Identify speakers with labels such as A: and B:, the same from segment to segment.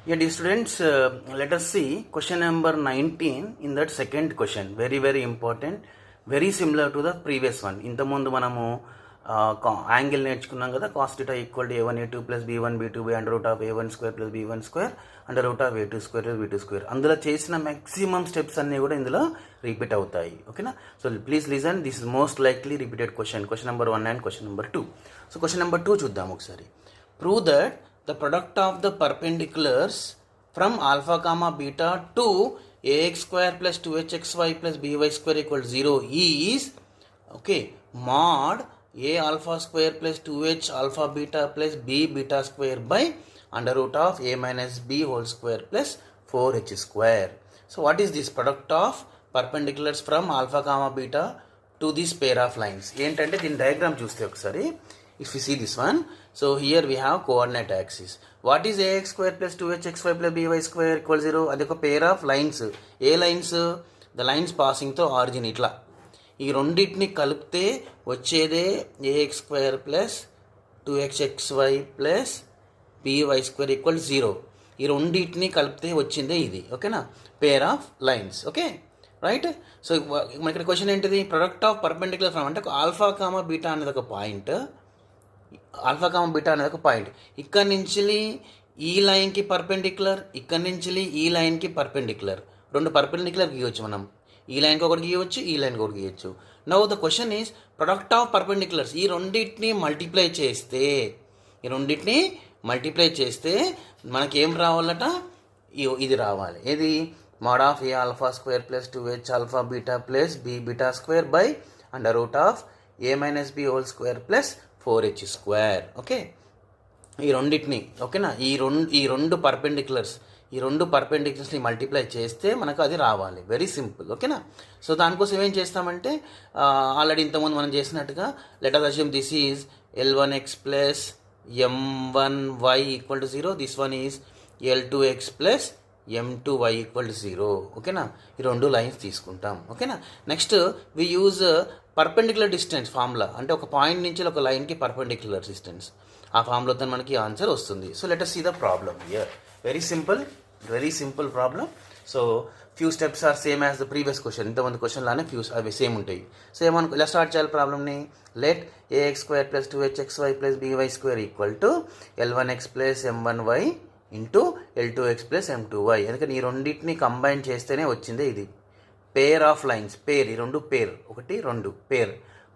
A: Yeah, dear students, let us see question number 19 in that second question. Very, very important. Very similar to the previous one. ఇంతకుముందు మనము angle నేర్చుకున్నాం కదా, cos theta equal to a1 a2 plus b1 b2 by under root of a1 square plus b1 square under root of a2 square plus b2 square. అందులో చేసిన maximum steps అన్నీ కూడా ఇందులో repeat అవుతాయి. ఓకేనా? So please listen, this is most likely repeated question number 1 and question number 2. So question number 2 చూద్దాం ఒకసారి. Prove that the product of the perpendiculars from alpha comma beta to ax square plus 2hxy plus by square equals 0 is mod a alpha square plus 2h alpha beta plus b beta square by under root of a minus b whole square plus 4h square. So what is this product of perpendiculars from alpha comma beta to this pair of lines? ఏంటంటే దీని diagram చూస్తే ఒకసారి, if you see this one, so here we have coordinate axis. What is ax square plus 2hxy plus by square equals 0? అది ఒక pair of lines. A lines? The lines passing తో origin. ఇట్లా ఈ రెండింటిని కలిపితే వచ్చేదే ax square plus 2hxy plus by square equal 0. ఈ రెండింటిని కలిపితే వచ్చిందే ఇది. ఓకేనా? Pair of lines. Okay, right. So మన ఇక్కడ క్వశ్చన్ ఏంటిది? ప్రొడక్ట్ ఆఫ్ పర్పెండిక్యులర్ ఫ్రమ్ అంటే ఆల్ఫా కామా బీటా అనేది ఒక పాయింట్, ఆల్ఫా కామా బీటా అనేది ఒక పాయింట్. ఇక్కడ నుంచి ఈ లైన్కి పర్పెండిక్యులర్, ఇక్కడ నుంచి ఈ లైన్కి పర్పెండిక్యులర్. రెండు పర్పెండిక్యులర్ గీయవచ్చు మనం. ఈ లైన్కి ఒకటి గీయవచ్చు, ఈ లైన్కి ఒకటి గీయవచ్చు. Now the question is product of perpendiculars. ఈ రెండింటిని మల్టిప్లై చేస్తే మనకి ఏం రావాలట? ఇది రావాలి. ఏది? Mode of A alpha square plus 2h alpha beta plus b beta square by under root of a minus b whole square plus 4h square. Okay, ఈ రెండింటిని, ఓకేనా, ఈ రెండు పర్పెండిక్యులర్స్ని మల్టిప్లై చేస్తే మనకు అది రావాలి. Very simple. ఓకేనా? సో దానికోసం ఏం చేస్తామంటే ఆల్రెడీ ఇంతకుముందు మనం చేసినట్టుగా let us assume this is l1x plus m1y equal to 0. This one is l2x plus m2y equal to 0. ఓకేనా? ఈ రెండు లైన్స్ తీసుకుంటాం. ఓకేనా? Next we use perpendicular distance formula. అంటే ఒక పాయింట్ నుంచి ఒక లైన్కి పర్పెండిక్యులర్ డిస్టెన్స్, ఆ ఫార్ములాతో మనకి ఆన్సర్ వస్తుంది. So let us see the problem here. Very simple problem. So few steps are same as the previous question. ఇంతమంది క్వశ్చన్ లానే ఫ్యూ అవి సేమ్ ఉంటాయి. సో ఏమనుకో, ఇలా స్టార్ట్ చేయాలి ప్రాబ్లమ్ని. Let ax square plus 2hxy plus by square equal to l1x plus m1y into l2x plus m2y. ఎందుకంటే ఈ రెండింటిని కంబైన్ చేస్తేనే వచ్చిందే ఇది. పేర్ ఆఫ్ లైన్స్, పేర్, ఈ రెండు పేర్, ఒకటి రెండు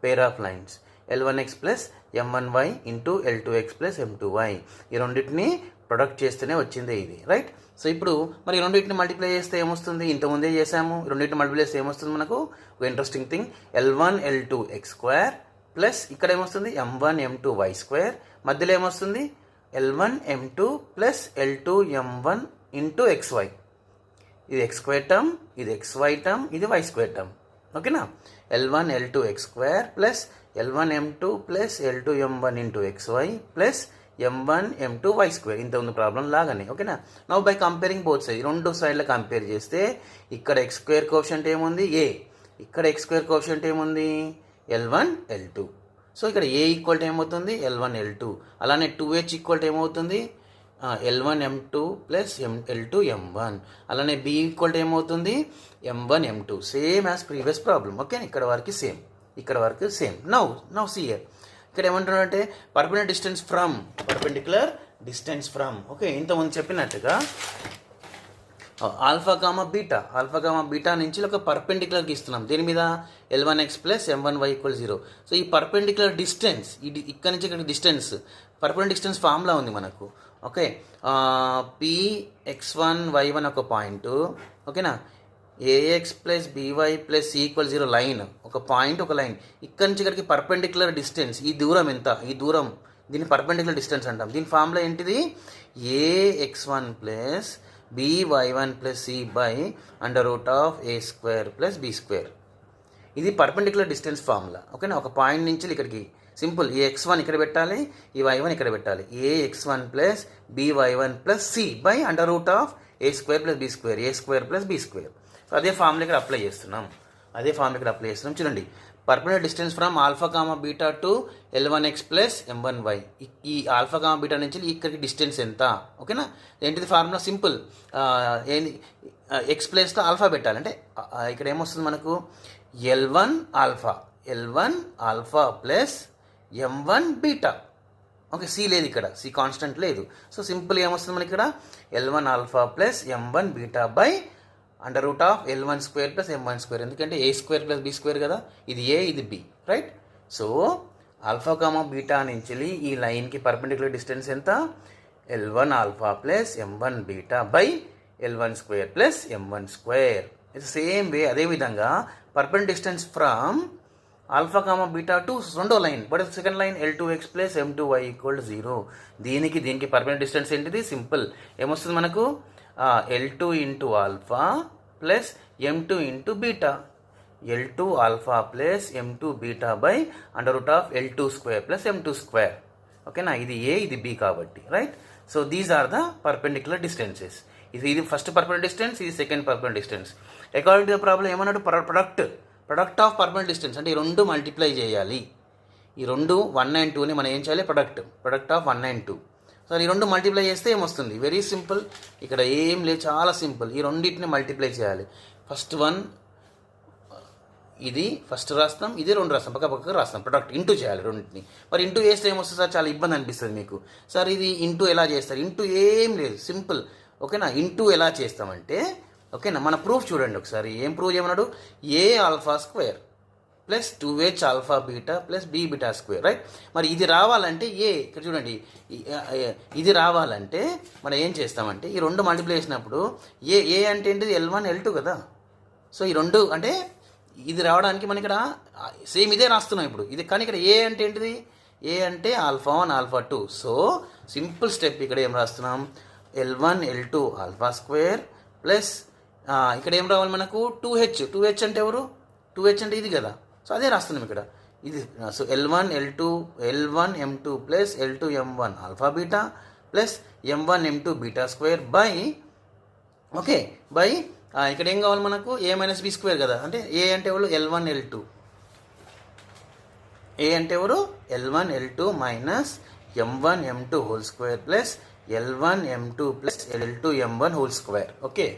A: pair of lines l1x plus m1y into l2x plus m2y. ఈ రెండింటిని ప్రొడక్ట్ చేస్తేనే వచ్చిందే ఇది. రైట్? సో ఇప్పుడు మరి ఈ రెండింటిని మల్టిప్లై చేస్తే ఏమొస్తుంది? ఇంతకుముందే చేసాము. ఈ రెండింటిని మల్టిప్లై చేస్తే ఏమొస్తుంది మనకు? ఒక interesting thing, l1 l2x square plus ఇక్కడ ఏమొస్తుంది? m1 m2y square. మధ్యలో ఏమొస్తుంది? l1 m2 plus l2 m1 into xy. ఇది x స్క్వేర్ టర్మ్, ఇది xy టర్మ్, ఇది y స్క్వేర్ టర్మ్. ఓకేనా? l1 l2 x square plus l1 m2 plus l2 m1 into xy plus m1 m2 y square. ఇంత ఉంది problem లాగానే. ఓకేనా? Now by comparing both side, రెండు సైడ్ల compare చేస్తే ఇక్కడ x స్క్వేర్ కోఎఫిషియంట్ ఏముంది? a. ఇక్కడ x స్క్వేర్ కోఎఫిషియంట్ ఏముంది? l1 l2. సో ఇక్కడ a ఈక్వల్ టు ఏమవుతుంది? l1 l2. అలానే 2h ఈక్వల్ టు ఏమవుతుంది? l1 m2 plus l2 m1. అలానే b ఈక్వల్ టు ఏమవుతుంది? m1 m2. Same as previous problem. Okay, ఇక్కడ వరకు సేమ్. Now see here. ఇక్కడ ఏమంటున్నారంటే పర్పెండిక్యులర్ డిస్టెన్స్ ఫ్రమ్. ఓకే, ఇంతకుముందు చెప్పినట్టుగా ఆల్ఫా కామా బీటా నుంచి ఒక పర్పెండిక్యులర్ గీస్తున్నాం. దీని మీద l1x plus m1y equal 0. So ఈ పర్పెండిక్యులర్ డిస్టెన్స్, ఇది ఇక్కడ నుంచి ఇక్కడ డిస్టెన్స్, పర్పెండిక్యులర్ డిస్టెన్స్ ఫార్ములా ఉంది మనకు. ఓకే, px1 y1 ఒక పాయింట్. ఓకేనా? ax plus by plus c equal 0 line, ఒక పాయింట్, ఒక లైన్. ఇక్కడ నుంచి ఇక్కడికి పర్పెండిక్యులర్ డిస్టెన్స్, ఈ దూరం ఎంత? ఈ దూరం, దీన్ని పర్పెండిక్యులర్ డిస్టెన్స్ అంటాం. దీని ఫార్ములా ఏంటిది? ax1 plus by1 plus c by under root of a square plus b square. ఇది పర్పెండిక్యులర్ డిస్టెన్స్ ఫార్ములా. ఓకేనా? ఒక పాయింట్ నుంచి ఇక్కడికి సింపుల్, ఈ x1 ఇక్కడ పెట్టాలి, ఈ y1 ఇక్కడ పెట్టాలి. ax1 plus by1 plus c by under root of a square plus b square, a square plus b square. So అదే ఫార్ములా ఇక్కడ అప్లై చేస్తున్నాం. చూడండి, perpendicular distance from alpha comma beta to L1x plus M1y. ఈ alpha comma beta నుంచి ఇక్కడికి distance ఎంత, ఓకేనా. ఏంటిది ఫార్ములా సింపుల్, ఏంది ఎక్స్ ప్లేస్లో ఆల్ఫా పెట్టాలి. అంటే ఇక్కడ ఏమొస్తుంది మనకు L1 alpha plus M1 beta. Okay, C లేదు ఇక్కడ, సి కాన్స్టెంట్ లేదు. సో సింపుల్ ఏమొస్తుంది మనకి ఇక్కడ L1 alpha plus M1 beta by under root of L1 square plus M1 square. ఎందుకంటే A square plus B square కదా, ఇది ఏ ఇది B, right. So alpha comma beta నుంచి ఈ లైన్కి పర్పెండిక్యులర్ డిస్టెన్స్ ఎంత, L1 alpha plus M1 beta by L1 square plus M1 square. It's same way, అదేవిధంగా perpendicular distance from alpha comma beta to రెండో line, but second line L2x plus M2y equal 0. దీనికి perpendicular distance ఏంటిది, simple ఏమొస్తుంది మనకు L2 into alpha plus M2 into beta. L2 alpha plus M2 beta by under root of L2 square plus M2 square. ఓకేనా, ఇది A ఇది B కాబట్టి, right. So these are the perpendicular distances. ఇది first perpendicular distance, ఇది second perpendicular distance. According to the problem ఏమన్నాడు, product of perpendicular distance అంటే ఈ రెండు మల్టిప్లై చేయాలి. ఈ రెండు 1 and 2ని మనం ఏం చేయాలి, ప్రొడక్ట్ ఆఫ్ 1 and 2. సో ఈ రెండు మల్టిప్లై చేస్తే ఏమొస్తుంది, వెరీ సింపుల్, ఇక్కడ ఏం లేదు, చాలా సింపుల్. ఈ రెండింటిని మల్టిప్లై చేయాలి. ఫస్ట్ వన్ ఇది ఫస్ట్ రాస్తాం, ఇది రెండు రాస్తాం, పక్క రాస్తాం, ప్రొడక్ట్ ఇంటూ చేయాలి రెండింటిని. మరి ఇంటూ చేస్తే ఏమొస్తుంది సార్, చాలా ఇబ్బంది అనిపిస్తుంది మీకు. సార్ ఇది ఇంటూ ఎలా చేస్తారు, ఇంటూ ఏం లేదు, సింపుల్. ఓకేనా, ఇంటూ ఎలా చేస్తామంటే, ఓకేనా, మన ప్రూఫ్ చూడండి ఒకసారి. ఏం ప్రూవ్ చేయమన్నాడు, a alpha square plus 2h alpha beta plus b beta square, right. మరి ఇది రావాలంటే ఇక్కడ చూడండి, ఇది రావాలంటే మనం ఏం చేస్తామంటే ఈ రెండు మల్టిప్లై చేసినప్పుడు ఏ అంటే ఏంటిది L1 L2 కదా. సో ఈ రెండు అంటే ఇది రావడానికి మనం ఇక్కడ సేమ్ ఇదే రాస్తున్నాం ఇప్పుడు ఇది, కానీ ఇక్కడ ఏ అంటే ఏంటిది, ఏ అంటే alpha 1 alpha 2. So simple step ఇక్కడ ఏం రాస్తున్నాం, L1 L2 alpha square plus ఇక్కడ ఏం రావాలి మనకు 2h అంటే ఎవరు, 2h అంటే ఇది కదా. సో అదే రాస్తున్నాం ఇక్కడ ఇది. So L1 M2 plus L2 M1 alpha beta plus M1 M2 beta square by, okay, by ఇక్కడ ఏం కావాలి మనకు ఏ మైనస్ బి స్క్వేర్ కదా. అంటే ఏ అంటే ఎవరు, L1 L2, ఏ అంటే ఎవరు L1 L2 minus M1 M2 whole square plus L1 M2 plus L2 M1 whole square. Okay.